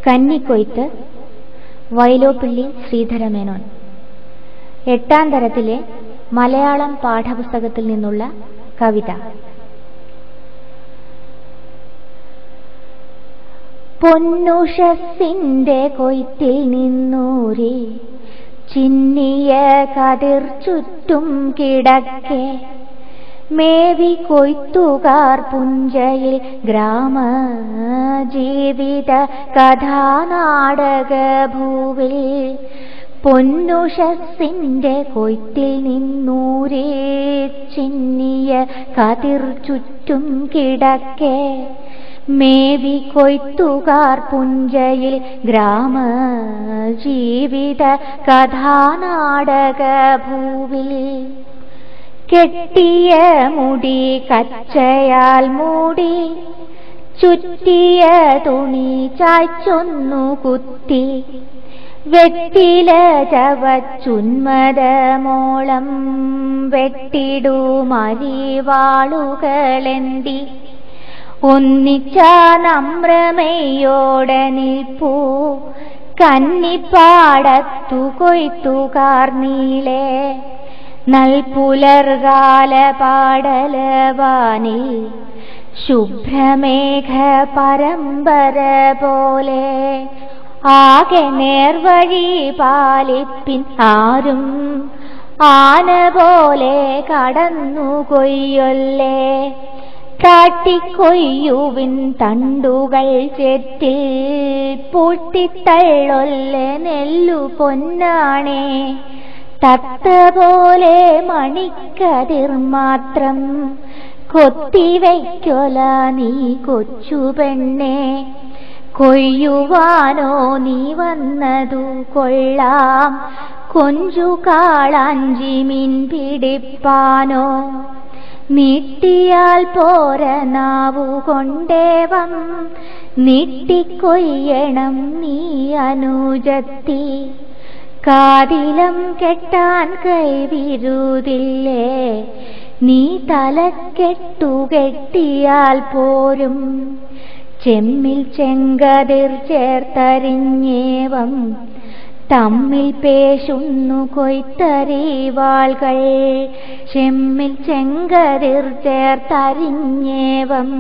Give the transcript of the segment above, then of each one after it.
കന്നിക്കൊയ്ത്ത് വൈലോപ്പിള്ളി ശ്രീധരമേനോൻ. 8ാം തരത്തിലെ മലയാളം പാഠപുസ്തകത്തിൽ നിന്നുള്ള കവിത. പൊന്നുഷസിന്റെ കൊയ്ത്തിൽ നിന്നൂരി ചിന്നിയ കതിർ ചുറ്റും കിടക്കെ മേവി കൊയ്ത്തുകാർ പുഞ്ചയിൽ ഗ്രാമ ജീവിത കഥാനാടക ഭൂവിൽ പൊന്നുഷസിന്റെ കൊയ്ത്തിൽ നിന്നൂരേ ചിന്നിയ കതിർ ചുറ്റും കിടക്കെ മേവി കൊയ്ത്തുകാർ പുഞ്ചയിൽ ഗ്രാമ ജീവിത കഥാനാടക ഭൂവിൽ കെട്ടിയ മുടി കച്ചയാൽ മൂടി ചുറ്റിയ തുണി ചായ്ച്ചൊന്നു കുത്തി വെറ്റില ചവച്ചുന്മദമോളം വെട്ടിടുമരിവാളുകളെന്തി ഒന്നിച്ച നമ്രമയോടെ നിൽപ്പൂ കന്നിപ്പാടത്തു കൊയ്ത്തുകാർ നീളെ നൽപുലർകാല പാടലവാനിൽ ശുഭ്രമേഘ പരമ്പര പോലെ ആകെ നേർവഴി പാലിപ്പിൻ ആരും ആന പോലെ കടന്നു കൊയ്യൊല്ലേ കാട്ടിക്കൊയ്യുവിൻ തണ്ടുകൾ ചെറ്റിൽ പൂട്ടിത്തള്ളൊല്ലെ നെല്ലു പൊന്നാണേ തത്ത പോലെ മണിക്കതിർ മാത്രം കൊത്തിവയ്ക്കൊല നീ കൊച്ചു പെണ്ണെ കൊയ്യുവാനോ നീ വന്നതു കൊള്ളാം കൊഞ്ചു കാളാഞ്ചി മീൻ പിടിപ്പാനോ നീട്ടിയാൽ പോര നാവുകൊണ്ടേവം നീട്ടിക്കൊയ്യണം നീ അനുജത്തി കാതിലം കെട്ടാൻ കൈവിരുതില്ലേ നീ തലക്കെട്ടുകെട്ടിയാൽ പോരും ചെമ്മിൽ ചെങ്കതിർ ചേർത്തരിഞ്ഞേവം തമ്മിൽ പേശുന്നു കൊയ്ത്തരിവാൾകൾ ചെമ്മിൽ ചെങ്കതിർ ചേർത്തരിഞ്ഞേവം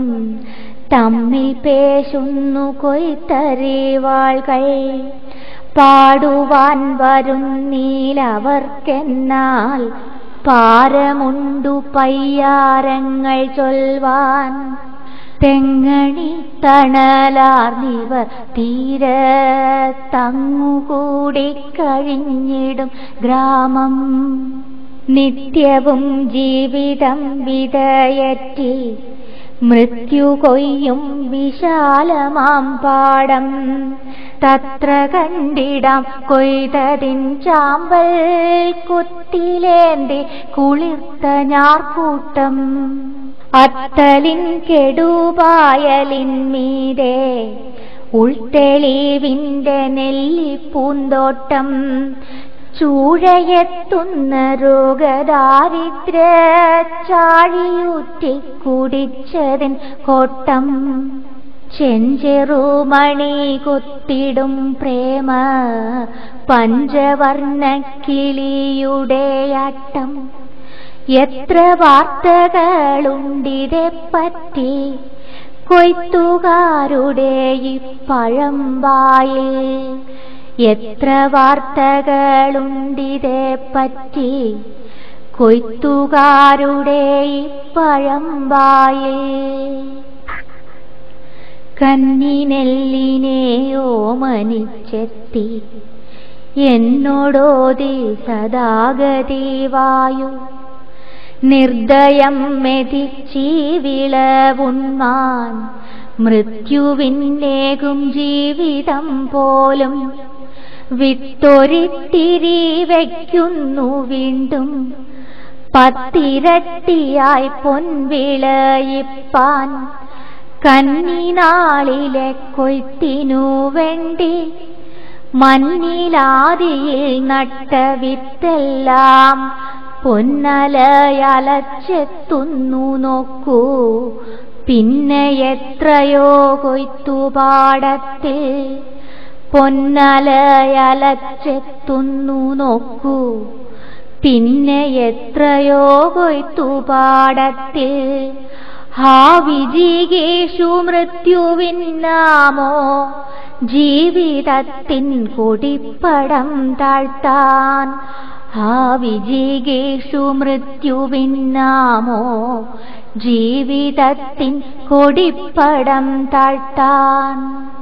തമ്മിൽ പേശുന്നു കൊയ്ത്തരിവാൾകൾ പാടുവാൻ വരുന്നീലവർക്കെന്നാൽ പാരമുണ്ടു പയ്യാരങ്ങൾ ചൊൽവാൻ തെങ്ങണി തണലാർന്നിവർ തീരത്തങ്ങുകൂടി കഴിഞ്ഞിടും ഗ്രാമം നിത്യവും ജീവിതം വിതയറ്റി മൃത്യു കൊയ്യും വിശാലമാം പാടം തത്ര കണ്ടിടാം കൊയ്തതിൻ ചാമ്പൽ കുത്തിലേന്തി കുളിർത്ത ഞാർക്കൂട്ടം അത്തലിൻ കെടുപായലിന്മീതെ ഉൾത്തെളിവിന്റെ നെല്ലിപ്പൂന്തോട്ടം ചൂഴയെത്തുന്ന രോഗദാരിദ്ര ചാഴിയൂറ്റി കുടിച്ചതിൻ കോട്ടം ചെഞ്ചെറുമണി കൊത്തിടും പ്രേമ പഞ്ചവർണ്ണ കിളിയുടെ ആട്ടം എത്ര വാർത്തകളുണ്ടിതെപ്പറ്റി കൊയ്ത്തുകാരുടെ ഇപ്പഴമ്പായിൽ എത്ര വാർത്തകളുണ്ടിതെപ്പറ്റി കൊയ്ത്തുകാരുടെ ഇപ്പഴമ്പായിൽ കന്നിനെല്ലിനെ ഓമനിച്ചെത്തി എന്നോടോതി സദാഗതി വായു നിർദ്ദയം മെതിച്ചീ വിളവുണ്ണാൻ മൃത്യുവിന്നേകും ജീവിതം പോലും വിത്തൊരിത്തിരി വയ്ക്കുന്നു വീണ്ടും പത്തിരട്ടിയായി പൊൻവിളയിപ്പാൻ കന്നിനാളിലെ കൊയ്ത്തിനു വേണ്ടി മഞ്ഞിലാദിയിൽ നട്ട വിത്തെല്ലാം പൊന്നലയലച്ചെത്തുന്നു നോക്കൂ പിന്നെ എത്രയോ കൊയ്ത്തുപാടത്തിൽ പൊന്നലയലച്ചെത്തുന്നു നോക്കൂ, പിന്നെ എത്രയോ കൊയ്ത്തുപാടത്തിൽ. ഹാ വിജികേഷു മൃത്യുവിന്നാമോ, ജീവിതത്തിൻ കൊടിപ്പടം താഴ്ത്താൻ. ഹാ വിജികേഷു മൃത്യുവിന്നാമോ, ജീവിതത്തിൻ കൊടിപ്പടം താഴ്ത്താൻ.